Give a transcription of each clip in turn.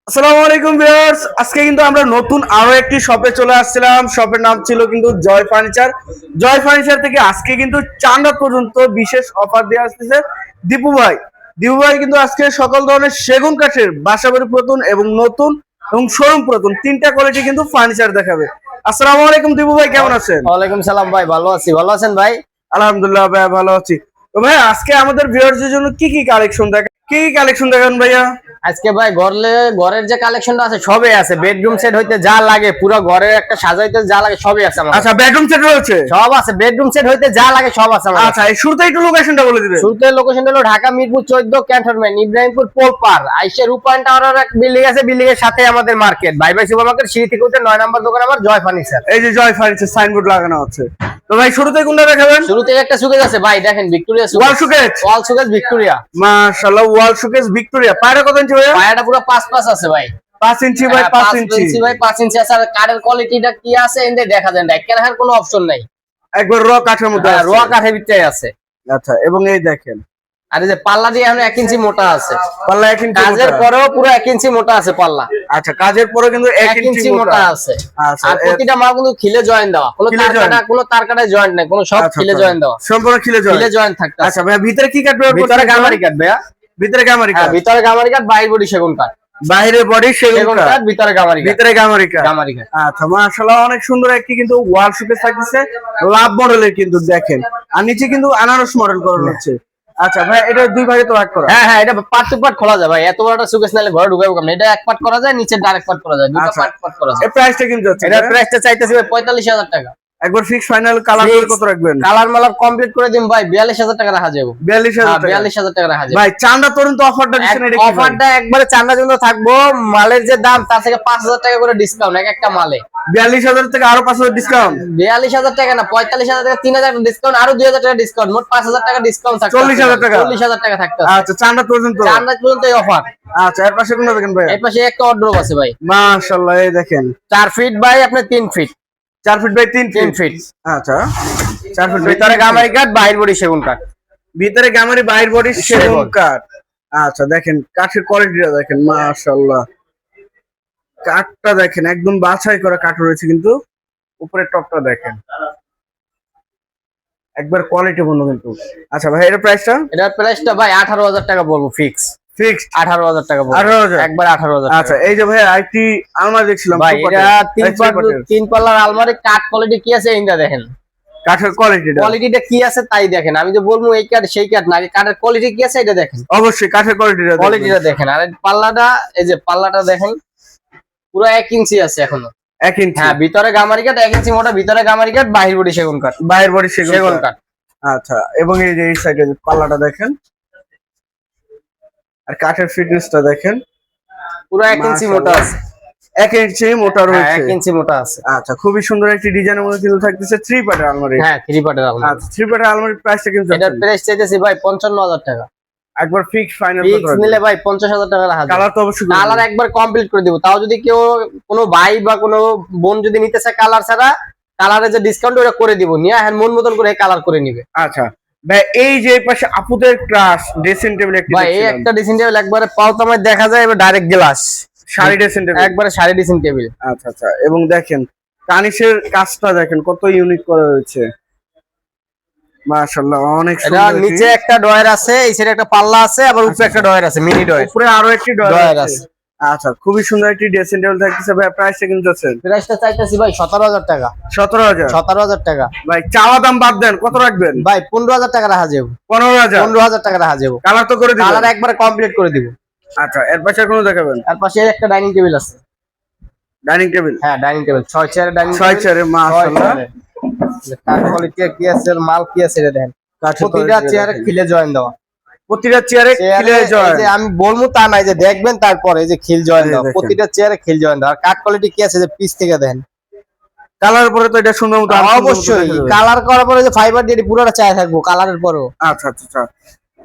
আসসালামু আলাইকুম ভিউয়ার্স, আজকে কিন্তু আমরা নতুন আরো একটি শপে চলে আসছিলাম। শপের নাম ছিল কিন্তু জয় ফার্নিচার। জয় ফার্নিচার থেকে আজকে কিন্তু চাঁদা পর্যন্ত বিশেষ অফার দিয়ে আসতেছে দীপু ভাই। দীপু ভাই কিন্তু আজকে সকল ধরনের সেগুন কাঠের বাসাবাড়ি পুরাতন এবং নতুন এবং শোরুম পুরাতন তিনটা কোয়ালিটি কিন্তু ফার্নিচার দেখাবে। আসসালামু আলাইকুম দীপু ভাই, কেমন আছেন? ওয়ালাইকুম সালাম ভাই, ভালো আছি। ভালো আছেন ভাই? আলহামদুলিল্লাহ ভাই, ভালো আছি। তো ভাই আজকে আমাদের ভিউয়ার্সদের জন্য কি কি কালেকশন দেখান ভাইয়া? আজকে ভাই ঘরের যে কালেকশনটা আছে সবই আছে। বেডরুম সেট হইতে যা লাগে, পুরো ঘরের একটা সাজাইতে যা লাগে সবই আছে আমাদের। আচ্ছা, বেডরুম সেট রয়েছে? সব আছে, বেডরুম সেট হইতে যা লাগে সব আছে আমাদের। আচ্ছা, এই শুরুতে একটু লোকেশনটা বলে দিবেন। শুরুতে লোকেশনটা হলো ঢাকা মিরপুর 14 ক্যান্টনমেন্ট, ইব্রাহিমপুর পোলপার আইসা রূপায়ণ টাওয়ারের এক বিল্ডিং আছে, বিল্ডিং এর সাথে আমাদের মার্কেট ভাই ভাই সুপার মার্কেট, সিঁড়ি থেকে উঠে 9 নম্বর দোকান আমার জয় ফার্নিচার। এই যে জয় ফার্নিচার সাইনবোর্ড লাগানো আছে। তো ভাই শুরুতে কোনটা দেখাবেন? শুরুতে একটা সুকেস আছে ভাই, দেখেন Victoria showcase. Wall showcase? Wall showcase Victoria. মাশাআল্লাহ, ওয়াল শোকেস ভিক্টোরিয়া। পায়রা কত ইঞ্চি ভাই? পায়াটা পুরো 5 আছে ভাই। 5 ইঞ্চি বাই 5 ইঞ্চি ভাই, 5 ইঞ্চি আছে। আর কাঠের কোয়ালিটিটা কি আছে এন্ডে দেখা যায় না, কেন কোনো অপশন নাই, একবার র কাঠের মধ্যে আছে। র কাঠের ভিতরে আছে। আচ্ছা, এবং এই দেখেন আর এই যে পাল্লা দিয়ে এখন 1 ইঞ্চি মোটা আছে। পাল্লা 1 ইঞ্চি কাজের মোটা। পরেও পুরো 1 ইঞ্চি মোটা আছে পাল্লা। আচ্ছা, কাজের পরে কিন্তু 1 1 ইঞ্চি মোটা আছে। আচ্ছা, আর প্রতিটা মাল কিন্তু খিলে জয়েন দেওয়া, কোনো তার কাটা জয়েন্ট নাই, কোনো সব আচ্ছা, খিলে জয়েন দেওয়া, সম্পূর্ণ খিলে জয়েন থাকতে। আচ্ছা ভাই, ভিতরে কি কাঠ ব্যবহার করছেন? ভিতরে গামারি কাঠ ভাইয়া। ভিতরে গামারি কাঠ? হ্যাঁ, ভিতরে গামারি কাঠ, বাইরে বডি সেগুন কাঠ। বাইরে বডি সেগুন কাঠ, ভিতরে গামারি কাঠ। ভিতরে গামারি কাঠ। গামারি কাঠ। আচ্ছা, মাশাআল্লাহ, অনেক সুন্দর একটি কিন্তু ওয়াল শোকেস থাকতেছে লাভ মডেলের, কিন্তু দেখেন। আর নিচে কিন্তু আনারস মডেল করা হচ্ছে। আচ্ছা ভাই, এটা দুই ভাগে তো ভাগ করা? হ্যাঁ হ্যাঁ, এটা পার্ট টু পার্ট খোলা যায় ভাই। এত বড় একটা সুকেস নালে ঘরে ঢুকাবো কেমনে? এটা এক পার্ট করা যায়, নিচে ডাইরেক্ট পার্ট করা যায়, দুটো আচ্ছা, পার্ট করা যায়। এর প্রাইসটা কিন্তু হচ্ছে এটার প্রাইসটা চাইতেছি ভাই 45,000 টাকা। একবার ফিক্স ফাইনাল। কালার কত রাখবেন? কালার মালার কমপ্লিট করে দিন ভাই, 42,000 টাকা রাখা যাবে। 42,000 টাকা? 42,000 টাকা রাখা যাবে ভাই চাঁদা তরুণ তো অফারটা দিচ্ছেন, এটা কি ভাই? অফারটা একবারে চাঁদা জন্য থাকবো। মালের যে দাম তার থেকে 5,000 টাকা করে ডিসকাউন্ট এক একটা মালে। 42,000 থেকে আরো 5,000 ডিসকাউন্ট? 42,000 টাকা না, 45,000 টাকা, 3,000 টাকা ডিসকাউন্ট, আরো 2,000 টাকা ডিসকাউন্ট, মোট 5,000 টাকা ডিসকাউন্ট থাকবে। 40,000 টাকা? 40,000 টাকা থাকতে। আচ্ছা, চাঁদা পর্যন্ত? চাঁদা পর্যন্ত এই অফার। আচ্ছা, এর পাশে কোনটা দেখেন ভাই? এর পাশে একটা অর্ডার আছে ভাই, মাশাআল্লাহ, এই দেখেন 4 ফিট বাই আপনি 3 ফিট। 4 feet by 3 3 fit. আচ্ছা, 4 ফিট ভিতরে গামারি কাঠ, বাইরে বডি সেগুন কাঠ। ভিতরে গামারি, বাইরে বডি সেগুন কাঠ। আচ্ছা, দেখেন কাঠের কোয়ালিটিটা দেখেন, মাশাআল্লাহ। কাঠটা দেখেন একদম বাছাই করা কাঠ রয়েছে, কিন্তু উপরের টপটা দেখেন একবার কোয়ালিটি পূর্ণ কিন্তু। আচ্ছা ভাই, এর প্রাইসটা? এটার প্রাইসটা ভাই 18,000 টাকা বলবো, ফিক্স। ফিক্সড 18,000 টাকা বলবো। 18,000? একবার 18,000 টাকা। আচ্ছা, এই যে ভাই আরেকটি আলমারি দেখছিলাম ভাই two এটা পাটের। 3 পাল্লার আলমারি, কাঠ কোয়ালিটি কি আছে এইটা দেখেন। কাঠের কোয়ালিটিটা কি আছে তাই দেখেন। আমি যে বলবো এই কাঠ সেই কাঠ না, কাঠের কোয়ালিটি কি আছে এটা দেখেন। অবশ্যই কাঠের কোয়ালিটিটা দেখেন। আর পাল্লাটা, এই যে পাল্লাটা দেখেন পুরো 1 ইঞ্চি আছে এখনো। 1 ইঞ্চি? হ্যাঁ, ভিতরে গামারি কাঠ 1 ইঞ্চি মোটা, ভিতরে গামারি কাঠ, বাহির বডি সেগুন কাঠ। বাইরের বডি সেগুন কাঠ। আচ্ছা, এবং এই যে এই সাইডে পাল্লাটা দেখেন, আর কাঠের ফিটনেসটা দেখেন, পুরো 1 ইঞ্চি মোটা আছে। 1 ইঞ্চি মোটা হ্যাঁ, রয়েছে। 1 ইঞ্চি মোটা আছে। আচ্ছা, খুবই সুন্দর একটি ডিজাইনের মধ্যে কিন্তু থাকতেছে 3 পাটের আলমারি। হ্যাঁ, 3 পার্টের আলমারি। আচ্ছা, 3 পাটের আলমারির প্রাইসটা কিন্তু এটার প্রাইস চাইতেছি ভাই 55,000 টাকা। একবার ফিক্স ফাইনাল ফিক্স নিলে ভাই 50,000 টাকা রাখা যাবে। কালার তো অবশ্যই কালার একবার কমপ্লিট করে দিব। তাও যদি কেউ কোনো ভাই বা কোনো বোন যদি নিতে চায় কালার ছাড়া, কালারে যে ডিসকাউন্ট ওটা করে দিব, নিয়ে হ্যাঁ মন মতন করে কালার করে নিবে। আচ্ছা ভাই, এই যে পাশে আপুদের ক্রাশ ড্রেসিং টেবিল একটি ভাই এই একটা ড্রেসিং টেবিল একবারে পাওতামায় দেখা যায়, এবার direct glass sari dressing table, একবারে শাড়ি ড্রেসিং টেবিল। আচ্ছা আচ্ছা, এবং দেখেন কানিসের কাজটা দেখেন কত ইউনিক করা হয়েছে, মাশাআল্লাহ, অনেক এটা সুন্দর। নিচে একটা ডয়ার আছে, এই সাইডে একটা পাল্লা আছে, আবার উপরে একটা ডয়ার আছে, মিনি ডয়ার, উপরে আরো একটি ডয়ার আছে। আছে। আচ্ছা, খুবই সুন্দর একটি ড্রেসিং টেবিল থাকতেছে ভাই। প্রাইসটা কিন্তু আছে? প্রাইসটা চাইতেছি ভাই 17,000 টাকা। 17,000? 17,000 টাকা ভাই চাওয়া দাম বাদ দেন, কত রাখবেন? ভাই 15,000 টাকা রাখা যাবে। 15,000? 15,000 টাকা রাখা যাবে। কালার তো করে দিবেন? কালার একবারে কমপ্লিট করে দিব। আচ্ছা, এর পাশে কোনো দেখাবেন? তার পাশে একটা ডাইনিং টেবিল আছে। Dining table? হ্যাঁ, ডাইনিং টেবিল 6 চেয়ারের ডাইনিং 6 চেয়ারে, মাশাআল্লাহ। কাঠ কোয়ালিটি কি আছে, মাল কি আছে এটা দেখেন। প্রতিটা চেয়ারে খিলে জয়েন দেওয়া, প্রতিটা চেয়ারে খিলে জয়েন। যে আমি বলবো তা নাই, যে দেখবেন তারপরে যে খিল জয়েন দেওয়া, দেখেন। প্রতিটা চেয়ারে খিল জয়েন দেওয়া। আর কাঠ কোয়ালিটি কি আছে যে পিস থেকে দেখেন। কালার পরে তো এটা সুন্দর মতো অবশ্যই কালার করার পরে যে ফাইবার দিয়ে পুরোটা চায় থাকবো কালারের পরেও। আচ্ছা আচ্ছা আচ্ছা,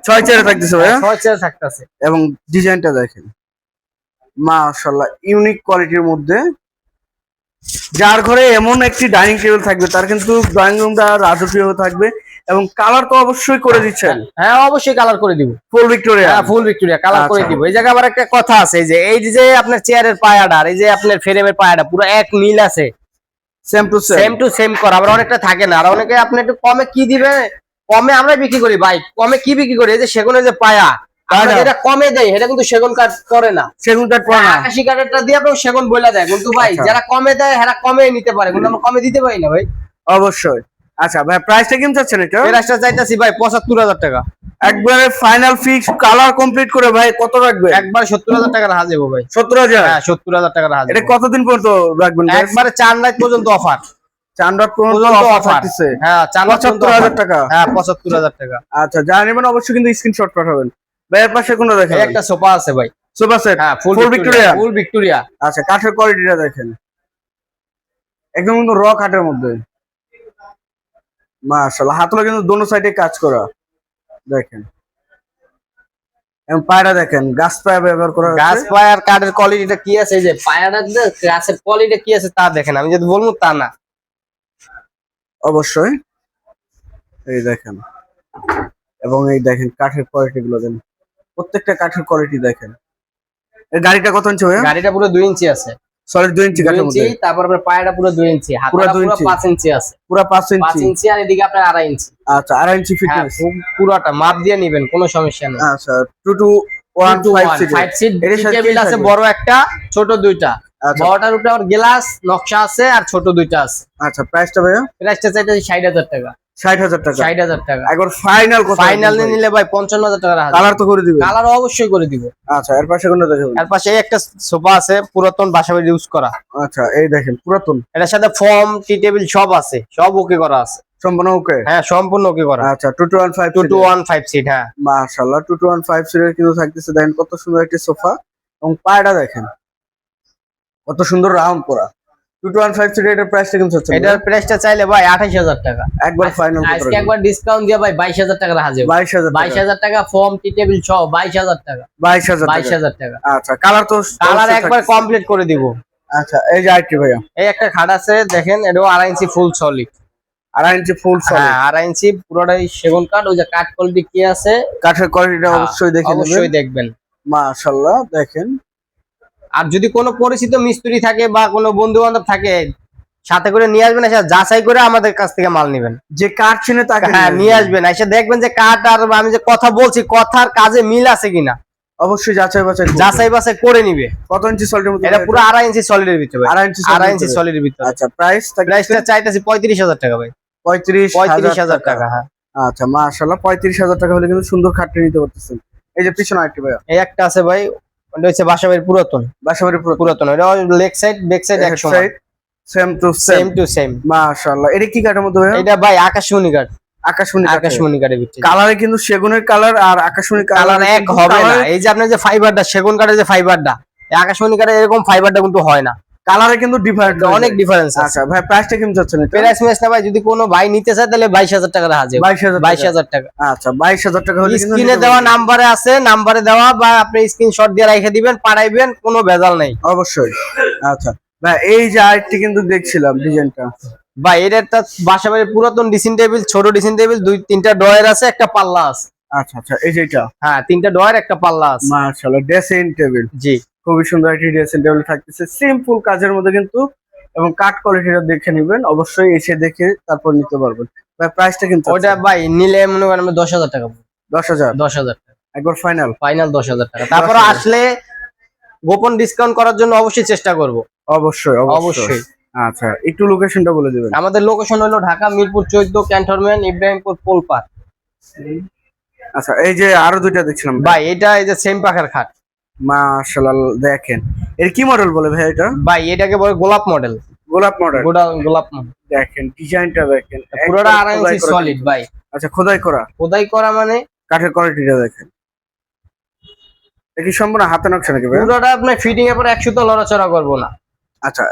6 চেয়ারে থাকতেছে ভাই? 6 চেয়ার থাকতেছে। এবং ডিজাইনটা দেখেন, মাশাআল্লাহ, ইউনিক কোয়ালিটির মধ্যে। যার ঘরে এমন একটি ডাইনিং টেবিল থাকবে তার কিন্তু ড্রয়িং রুমটা রাজকীয় থাকবে এবং কালার তো অবশ্যই করে দিচ্ছেন। হ্যাঁ অবশ্যই কালার করে দিব, ফুল ভিক্টোরিয়া। হ্যাঁ ফুল ভিক্টোরিয়া কালার করে আচ্ছা। দিব। এই জায়গায় আবার একটা কথা আছে, এই যে আপনার চেয়ারের পায়াটা আর এই যে আপনার ফ্রেমের পায়াটা পুরো এক মিল আছে, সেম টু সেম করা। আবার অনেকটা থাকে না, আর অনেকে আপনি একটু কমে কি দিবে, কমে আমরা বিক্রি করি ভাই, কমে কি বিক্রি করি, এই যে সেগুনের যে পায়া আমরা যেটা কমে দেয় এটা কিন্তু সেগুন কাঠ করে না, সেগুন কাঠ পড়ে না। আকাশি কাঠেরটা দিয়ে আপনার সেগুন বইলা দেয়, কিন্তু ভাই আচ্ছা। যারা কমে দেয় এরা কমে নিতে পারে, কিন্তু আমরা কমে দিতে পারি না ভাই। অবশ্যই। আচ্ছা ভাই, প্রাইসটা কেমন চাচ্ছেন এটা? প্রাইসটা চাইতাছি ভাই ৭৫,০০০ টাকা। একবারে ফাইনাল ফিক্স কালার কমপ্লিট করে ভাই কত রাখবেন? একবার ৭০,০০০ টাকা রাখা যাবো ভাই। 70,000? হ্যাঁ ৭০,০০০ টাকা রাখা এটা যাবো। কতদিন পর্যন্ত রাখবেন? একবারে ৪ রাত পর্যন্ত অফার, 4 রাত পর্যন্ত অফার দিচ্ছে। হ্যাঁ ৪ রাত পর্যন্ত ৭৫,000 টাকা। হ্যাঁ ৭৫,০০০ টাকা। আচ্ছা, যারা নেবেন অবশ্যই কিন্তু স্ক্রিনশট পাঠাবেন। ভাই এর পাশে কোনটা দেখেন? এই একটা সোফা আছে ভাই, সোফা সেট। হ্যাঁ ফুল ভিক্টোরিয়া। ফুল ভিক্টোরিয়া। আচ্ছা, কাঠের কোয়ালিটিটা দেখেন, একদম কিন্তু র কাঠের মধ্যে। মাশাআল্লাহ, হাতলে কিন্তু দোনো সাইডে কাজ করা দেখেন। এবং পায়রা দেখেন, গাছ পায়া ব্যবহার করা হয়েছে। গাছ পায়ার কাঠের কোয়ালিটিটা কি আছে, এই যে পায়াটা গাছের কোয়ালিটি কি আছে তা দেখেন, আমি যদি বলবো তা না। অবশ্যই এই দেখেন, এবং এই দেখেন কাঠের কোয়ালিটি গুলো দেন, প্রত্যেকটা কাঠের কোয়ালিটি দেখেন। এই গাড়িটা কত ইঞ্চি ভাইয়া? গাড়িটা পুরো 2 ইঞ্চি আছে, সলিড 2 ইঞ্চি 2 কাঠের ইঞ্চি, মধ্যে। তারপর আপনার পায়াটা পুরো 2 ইঞ্চি, হাতটা পুরো 2 পুরো ইঞ্চি। 5 ইঞ্চি আছে, পুরো 5 5 ইঞ্চি। ইঞ্চি, আর এদিকে আপনার 2.5 ইঞ্চি। আচ্ছা, 2.5 ইঞ্চি হ্যাঁ ফিটনেস। পুরোটা মাপ দিয়ে নেবেন, কোনো সমস্যা নেই। আচ্ছা, 2 to 1 5 সিট। 5 সিট এর সাথে টেবিল কি আছে, থাকবে? বড় একটা ছোট দুইটা। আচ্ছা। বড়টার উপরে আবার গ্লাস নকশা আছে আর ছোট দুইটা আছে। আচ্ছা, প্রাইসটা ভাইয়া? প্রাইসটা চাইতেছি 60,০০০ টাকা। 60,000 টাকা। 60,০০০ টাকা। একবার ফাইনাল কত? ফাইনাল নিলে ভাই 55,০০০ টাকা রাখা কালার তো করে দিবেন? কালার অবশ্যই করে দিব। আচ্ছা, এর পাশে কোনটা দেখেন? এর পাশে একটা সোফা আছে পুরাতন বাসাবাড়ি ইউজ করা, আচ্ছা, এই দেখেন পুরাতন। এটার সাথে ফর্ম টি টেবিল সব আছে, সব ওকে করা আছে। সম্পূর্ণ ওকে? হ্যাঁ সম্পূর্ণ ওকে করা। আচ্ছা, 2 to 1 5 2 to 1 5 সিট। হ্যাঁ মাশাআল্লাহ, 2 to 1 5 সিটের কিন্তু থাকতেছে। দেখেন কত সুন্দর একটি সোফা, এবং পায়টা দেখেন কত সুন্দর রাউন্ড করা। 2 to 1 5 সিটের এটার প্রাইসটা কেমন হচ্ছে? এটার প্রাইসটা চাইলে ভাই 28,০০০ টাকা। একবার ফাইনাল কত? আজকে একবার ডিসকাউন্ট দিয়ে ভাই 22,০০০ টাকা রাখা যাবে। 22,000 টাকা। 22,০০০ টাকা ফর্ম টি টেবিল সহ 22,০০০ টাকা। 22,000 টাকা। 22,০০০ টাকা। আচ্ছা, কালার তো কালার অবশ্যই একবার থাকতেছে। কমপ্লিট করে দিব। আচ্ছা, এই যে আইটি ভাইয়া, এই একটা খাট আছে দেখেন, এটাও 2.5 ইঞ্চি ফুল সলিড। 2.5 ইঞ্চি ফুল সলিড। হ্যাঁ 2.5 ইঞ্চি পুরোটাই সেগুন কাঠ। ওই যে কাঠ কোয়ালিটি কি আছে কাঠের কোয়ালিটিটা অবশ্যই দেখে নেবেন। অবশ্যই দেখবেন। মাশাআল্লাহ দেখেন। আর যদি কোনো পরিচিত মিস্ত্রি থাকে বা কোনো বন্ধু বান্ধব থাকে সাথে করে নিয়ে আসবেন, এসে যাচাই করে আমাদের কাছ থেকে মাল নেবেন। যে কাঠ চিনে তাকে হ্যাঁ নিয়ে আসবেন, এসে দেখবেন যে কাঠ আর আমি যে কথা বলছি কথার কাজে মিল আছে কিনা, অবশ্যই যাচাই বাছাই করবেন। যাচাই বাছাই করে নিবে। কত ইঞ্চি সলিডের মধ্যে? এটা পুরো 2.5 ইঞ্চি সলিডের ভিতরে। 2.5 ইঞ্চি 2.5 ইঞ্চি সলিডের ভিতরে। আচ্ছা, প্রাইস প্রাইসটা চাইতেছি 35,০০০ টাকা ভাই। 35,000 টাকা। হ্যাঁ আচ্ছা, মাশাআল্লাহ 35,000 টাকা হলে কিন্তু সুন্দর খাটটা নিতে পারতেছেন। এই যে পিছনে আইটি ভাইয়া, এই একটা আছে ভাই, ওটা হচ্ছে বাসাবাড়ির পুরাতন। বাসাবাড়ি পুরাতন এটা লেগ সাইড ব্যাক সাইড এক সমান, same to same same. To same. মাশাআল্লাহ, এটা কি কাঠের মধ্যে ভাইয়া? এটা ভাই আকাশমণি কাঠ। আকাশমণি আকাশমণি কাঠের ভিতরে কালারে কিন্তু সেগুনের কালার আর আকাশমণি কালার এক হবে না। এই যে আপনার যে ফাইবারটা সেগুন কাঠের যে ফাইবারটা, এই আকাশমণি কাঠের এরকম ফাইবারটা কিন্তু হয় না, কালারে কিন্তু ডিফারেন্ট, অনেক ডিফারেন্স আছে। আচ্ছা ভাই, প্রাইসটা কেমন যাচ্ছেন এটা? প্রাইস ম্যাচ না ভাই, যদি কোনো ভাই নিতে চায় তাহলে 22,০০০ টাকা রাখা যাবে। 22,000 22,০০০ টাকা। আচ্ছা, 22,000 টাকা হলে কিন্তু স্ক্রিনে দেওয়া নাম্বারে আছে, নাম্বারে দেওয়া বা আপনি স্ক্রিনশট দিয়ে রেখে দিবেন, পাঠাইবেন, কোনো ভেজাল নাই। অবশ্যই। আচ্ছা ভাই, এই যে আইটি কিন্তু দেখছিলাম ডিজাইনটা, ভাই এটা একটা বাসাবাড়ির পুরাতন ড্রেসিং টেবিল, ছোট ড্রেসিং টেবিল, 2-3টা ড্রয়ার আছে, একটা পাল্লা আছে। আচ্ছা আচ্ছা, এই যে এটা হ্যাঁ 3টা ড্রয়ার একটা পাল্লা আছে। মাশাআল্লাহ, ড্রেসিং টেবিল। জি খুবই সুন্দর একটি ড্রেসিং টেবিল থাকতেছে, সিম্পল কাজের মধ্যে কিন্তু, এবং কাঠ কোয়ালিটিটা দেখে নেবেন, অবশ্যই এসে দেখে তারপর নিতে পারবেন। ভাই প্রাইসটা কিন্তু ওটা ভাই নিলে মনে করেন 10,000 টাকা। 10,000 10,000 টাকা একবার ফাইনাল। ফাইনাল 10,000 টাকা। তারপর 10,000 আসলে গোপন ডিসকাউন্ট করার জন্য অবশ্যই চেষ্টা করব। অবশ্যই অবশ্যই। আচ্ছা, একটু লোকেশনটা বলে দিবেন। আমাদের লোকেশন হলো ঢাকা মিরপুর 14 ক্যান্টনমেন্ট ইব্রাহিমপুর পোলপার। আচ্ছা, এই যে আরো দুইটা দেখছিলাম ভাই এটা এই যে সেম পাখার খাট। মাশাআল্লাহ দেখেন, এর কি মডেল বলে ভাই এটা? ভাই এটাকে বলে গোলাপ মডেল। গোলাপ মডেল। গোলাপ মডেল দেখেন ডিজাইনটা দেখেন, পুরোটা একদম 2.5 খোদাই ইঞ্চি করা সলিড কিন্তু। ভাই। আচ্ছা, খোদাই করা, খোদাই করা মানে কাঠের কোয়ালিটিটা দেখেন। এটা কি সম্পূর্ণ হাতে নকশা নাকি ভাই? পুরোটা আপনার ফিটিং এর পর 1 সুতো লড়াচড়া করব না। আচ্ছা,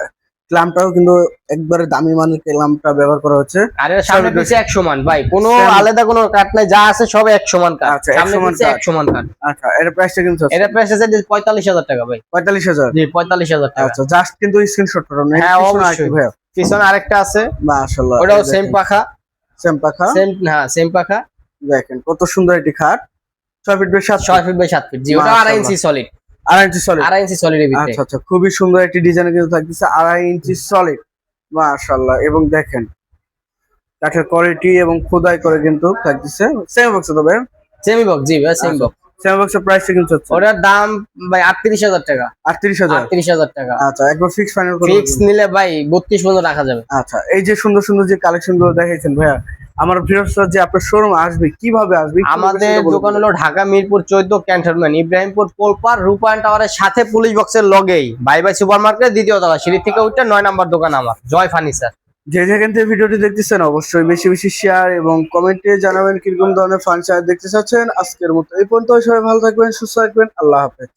ক্ল্যাম্পটাও কিন্তু একবারে দামি মানের ক্ল্যাম্পটা ব্যবহার করা হচ্ছে। আর এর সামনে পিছে 1 সমান ভাই, কোনো Same. আলাদা কোনো কাট নাই, যা আছে সব 1 সমান কাট। আচ্ছা, এক সামনে সমান পিছে কাঠ। 1 সমান কাট। আচ্ছা, এর প্রাইসটা কিন্তু আছে এটা প্রাইস আছে 45,000 টাকা ভাই। 45,000। জি 45,000 টাকা। আচ্ছা, জাস্ট কিন্তু স্ক্রিনশট পাঠানো। হ্যাঁ, অবশ্যই। ভাই পিছনে আরেকটা আছে, মাশাআল্লাহ, ওটাও এই সেম দেখেন। পাখা। সেম পাখা। সেম পাখা। দেখেন কত সুন্দর একটি খাট, 6 feet by 7 6 feet by 7 feet. জি, ওটা 2.5 ইঞ্চি সলিড। 2.5 ইঞ্চি সলিড। 2.5 ইঞ্চি সলিডের ভিতরে। আচ্ছা আচ্ছা, খুবই সুন্দর একটি ডিজাইন কিন্তু থাকতেছে, 2.5 ইঞ্চি সলিড। মাশাআল্লাহ। এবং দেখেন কাঠের কোয়ালিটি এবং খোদাই করে কিন্তু থাকতেছে। সেম বক্স তবে সেমি বক্স। জি ভাই, সেমি বক্স। সেম বক্সের প্রাইস কিন্তু হচ্ছে ওটার দাম ভাই 38,000 টাকা। 38,000। 38,000 টাকা। আচ্ছা, একবার ফিক্স ফাইনাল করে ফিক্স নিলে ভাই 32 পর্যন্ত রাখা যাবে। আচ্ছা, এই যে সুন্দর সুন্দর যে কালেকশন গুলো দেখাইছেন ভাইয়া, আমার ভিউয়ার্সরা যে আপনার শোরুম আসবে কিভাবে আসবে? আমাদের দোকান হলো ঢাকা মিরপুর 14 ক্যান্টনমেন্ট, ইব্রাহিমপুর পোলপার রূপায়ণ টাওয়ারের সাথে পুলিশ বক্সের লগেই বাই বাই সুপার মার্কেট, দ্বিতীয় তলা, সিঁড়ি থেকে উঠে 9 নাম্বার দোকান আমার, জয় ফার্নিচার। যে যেখান থেকে ভিডিওটি দেখতেছেন অবশ্যই বেশি বেশি শেয়ার এবং কমেন্টে জানাবেন কিরকম ধরনের ফার্নিচার দেখতে চাচ্ছেন। আজকের মতো এই পর্যন্ত, সবাই ভালো থাকবেন, সুস্থ থাকবেন, আল্লাহ হাফেজ।